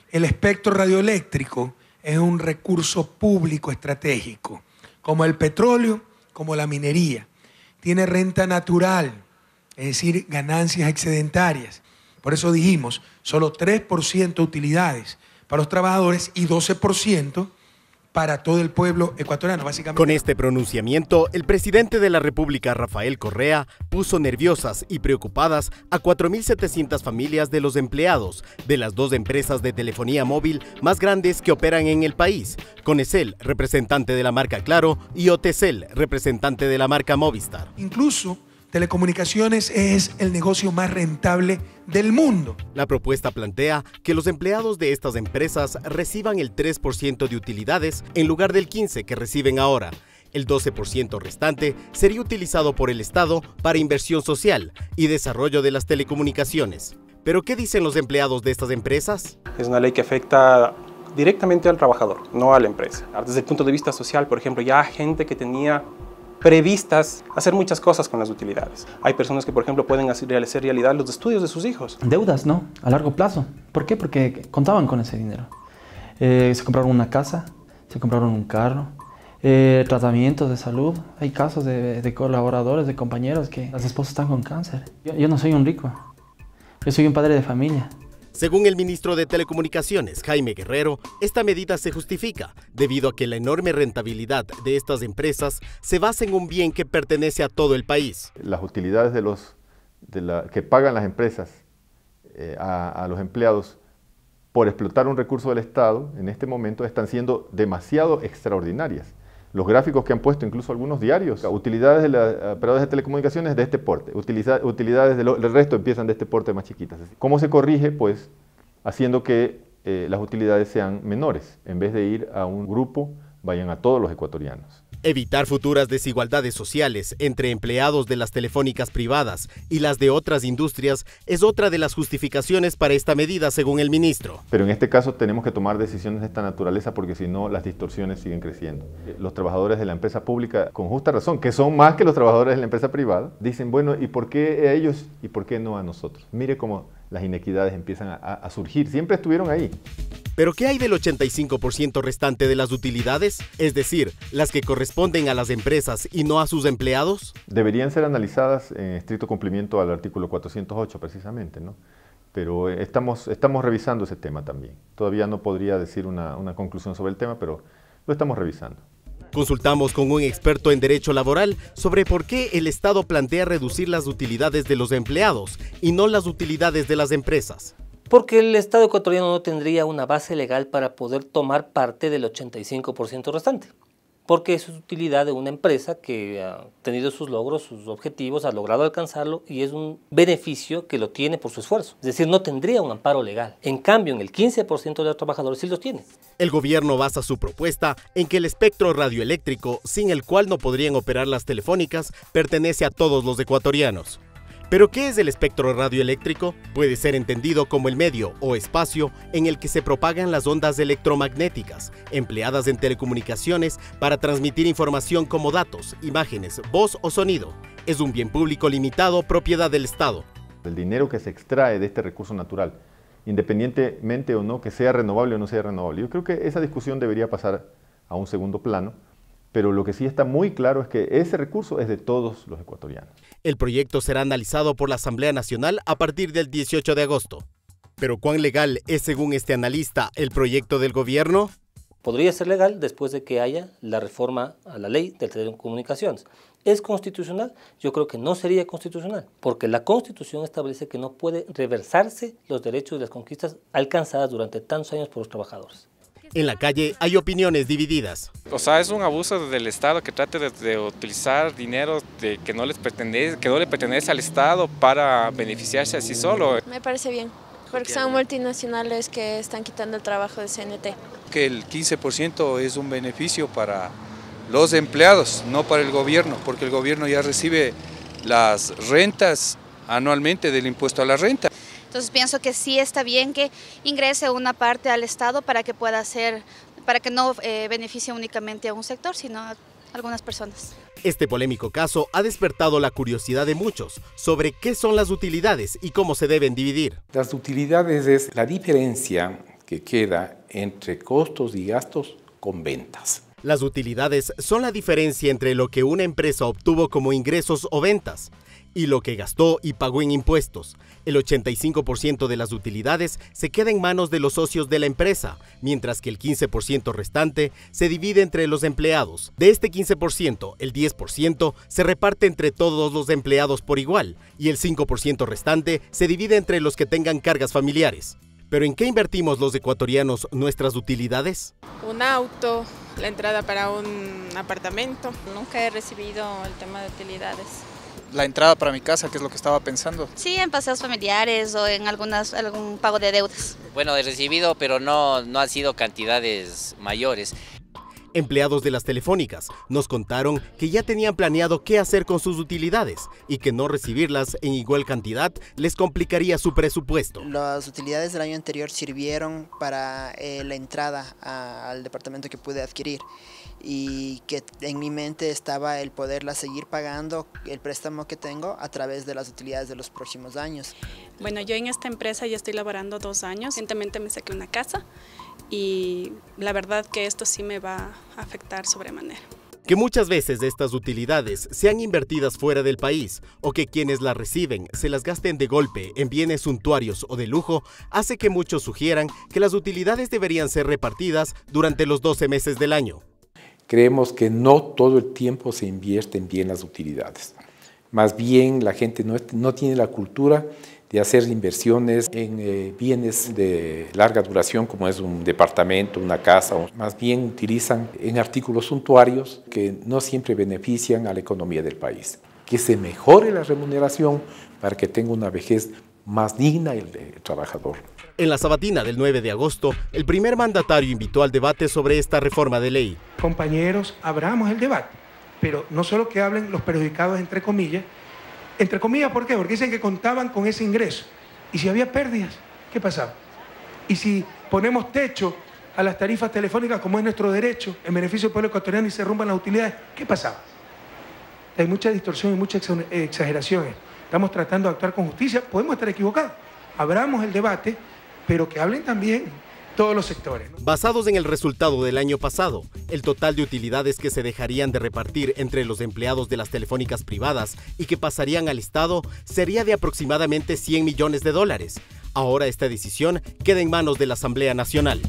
El espectro radioeléctrico es un recurso público estratégico, como el petróleo, como la minería. Tiene renta natural, es decir, ganancias excedentarias. Por eso dijimos, solo 3% utilidades para los trabajadores y 12% para todo el pueblo ecuatoriano, básicamente. Con este pronunciamiento, el presidente de la República, Rafael Correa, puso nerviosas y preocupadas a 4.700 familias de los empleados de las dos empresas de telefonía móvil más grandes que operan en el país, Conecel, representante de la marca Claro, y Otecel, representante de la marca Movistar. Incluso telecomunicaciones es el negocio más rentable del mundo. La propuesta plantea que los empleados de estas empresas reciban el 3% de utilidades en lugar del 15% que reciben ahora. El 12% restante sería utilizado por el Estado para inversión social y desarrollo de las telecomunicaciones. ¿Pero qué dicen los empleados de estas empresas? Es una ley que afecta directamente al trabajador, no a la empresa. Desde el punto de vista social, por ejemplo, ya hay gente que tenía previstas hacer muchas cosas con las utilidades. Hay personas que, por ejemplo, pueden hacer realidad los estudios de sus hijos. Deudas, ¿no? A largo plazo. ¿Por qué? Porque contaban con ese dinero. Se compraron una casa, se compraron un carro, tratamientos de salud. Hay casos de colaboradores, de compañeros que las esposas están con cáncer. Yo no soy un rico, yo soy un padre de familia. Según el ministro de Telecomunicaciones, Jaime Guerrero, esta medida se justifica debido a que la enorme rentabilidad de estas empresas se basa en un bien que pertenece a todo el país. Las utilidades que pagan las empresas a los empleados por explotar un recurso del Estado en este momento están siendo demasiado extraordinarias. Los gráficos que han puesto incluso algunos diarios, utilidades de las operadoras de telecomunicaciones de este porte, utilidades del resto empiezan de este porte más chiquitas. ¿Cómo se corrige? Pues haciendo que las utilidades sean menores, en vez de ir a un grupo, vayan a todos los ecuatorianos. Evitar futuras desigualdades sociales entre empleados de las telefónicas privadas y las de otras industrias es otra de las justificaciones para esta medida, según el ministro. Pero en este caso tenemos que tomar decisiones de esta naturaleza porque si no las distorsiones siguen creciendo. Los trabajadores de la empresa pública, con justa razón, que son más que los trabajadores de la empresa privada, dicen, bueno, ¿y por qué a ellos y por qué no a nosotros? Mire cómo las inequidades empiezan a surgir, siempre estuvieron ahí. ¿Pero qué hay del 85% restante de las utilidades? Es decir, las que corresponden a las empresas y no a sus empleados. Deberían ser analizadas en estricto cumplimiento al artículo 408 precisamente, ¿no? Pero estamos revisando ese tema también. Todavía no podría decir una conclusión sobre el tema, pero lo estamos revisando. Consultamos con un experto en derecho laboral sobre por qué el Estado plantea reducir las utilidades de los empleados y no las utilidades de las empresas. Porque el Estado ecuatoriano no tendría una base legal para poder tomar parte del 85% restante. Porque es utilidad de una empresa que ha tenido sus logros, sus objetivos, ha logrado alcanzarlo y es un beneficio que lo tiene por su esfuerzo. Es decir, no tendría un amparo legal. En cambio, en el 15% de los trabajadores sí los tiene. El gobierno basa su propuesta en que el espectro radioeléctrico, sin el cual no podrían operar las telefónicas, pertenece a todos los ecuatorianos. ¿Pero qué es el espectro radioeléctrico? Puede ser entendido como el medio o espacio en el que se propagan las ondas electromagnéticas, empleadas en telecomunicaciones para transmitir información como datos, imágenes, voz o sonido. Es un bien público limitado, propiedad del Estado. El dinero que se extrae de este recurso natural, independientemente o no que sea renovable o no sea renovable. Yo creo que esa discusión debería pasar a un segundo plano. Pero lo que sí está muy claro es que ese recurso es de todos los ecuatorianos. El proyecto será analizado por la Asamblea Nacional a partir del 18 de agosto. ¿Pero cuán legal es, según este analista, el proyecto del gobierno? Podría ser legal después de que haya la reforma a la ley de telecomunicaciones. ¿Es constitucional? Yo creo que no sería constitucional, porque la Constitución establece que no puede reversarse los derechos y las conquistas alcanzadas durante tantos años por los trabajadores. En la calle hay opiniones divididas. O sea, es un abuso del Estado que trate de utilizar dinero que no le pertenece al Estado para beneficiarse así solo. Me parece bien, porque son multinacionales que están quitando el trabajo de CNT. Que el 15% es un beneficio para los empleados, no para el gobierno, porque el gobierno ya recibe las rentas anualmente del impuesto a la renta. Entonces pienso que sí está bien que ingrese una parte al Estado para que pueda ser, para que no beneficie únicamente a un sector, sino a algunas personas. Este polémico caso ha despertado la curiosidad de muchos sobre qué son las utilidades y cómo se deben dividir. Las utilidades es la diferencia que queda entre costos y gastos con ventas. Las utilidades son la diferencia entre lo que una empresa obtuvo como ingresos o ventas y lo que gastó y pagó en impuestos. El 85% de las utilidades se queda en manos de los socios de la empresa, mientras que el 15% restante se divide entre los empleados. De este 15%, el 10% se reparte entre todos los empleados por igual y el 5% restante se divide entre los que tengan cargas familiares. ¿Pero en qué invertimos los ecuatorianos nuestras utilidades? Un auto, la entrada para un apartamento. Nunca he recibido el tema de utilidades. La entrada para mi casa, que es lo que estaba pensando. Sí, en paseos familiares o en algún pago de deudas. Bueno, he recibido, pero no han sido cantidades mayores. Empleados de las telefónicas nos contaron que ya tenían planeado qué hacer con sus utilidades y que no recibirlas en igual cantidad les complicaría su presupuesto. Las utilidades del año anterior sirvieron para la entrada al departamento que pude adquirir y que en mi mente estaba el poderla seguir pagando el préstamo que tengo a través de las utilidades de los próximos años. Bueno, yo en esta empresa ya estoy laborando 2 años. Recientemente me saqué una casa y la verdad que esto sí me va a afectar sobremanera. Que muchas veces estas utilidades sean invertidas fuera del país o que quienes las reciben se las gasten de golpe en bienes suntuarios o de lujo hace que muchos sugieran que las utilidades deberían ser repartidas durante los 12 meses del año. Creemos que no todo el tiempo se invierten bien las utilidades. Más bien la gente no tiene la cultura de hacer inversiones en bienes de larga duración como es un departamento, una casa, o más bien utilizan en artículos suntuarios que no siempre benefician a la economía del país. Que se mejore la remuneración para que tenga una vejez más digna el trabajador. En la sabatina del 9 de agosto, el primer mandatario invitó al debate sobre esta reforma de ley. Compañeros, abramos el debate, pero no solo que hablen los perjudicados entre comillas, ¿por qué? Porque dicen que contaban con ese ingreso. Y si había pérdidas, ¿qué pasaba? Y si ponemos techo a las tarifas telefónicas, como es nuestro derecho, en beneficio del pueblo ecuatoriano y se derrumban las utilidades, ¿qué pasaba? Hay mucha distorsión y mucha exageración. Estamos tratando de actuar con justicia, podemos estar equivocados. Abramos el debate, pero que hablen también todos los sectores, ¿no? Basados en el resultado del año pasado, el total de utilidades que se dejarían de repartir entre los empleados de las telefónicas privadas y que pasarían al Estado sería de aproximadamente $100 millones. Ahora esta decisión queda en manos de la Asamblea Nacional.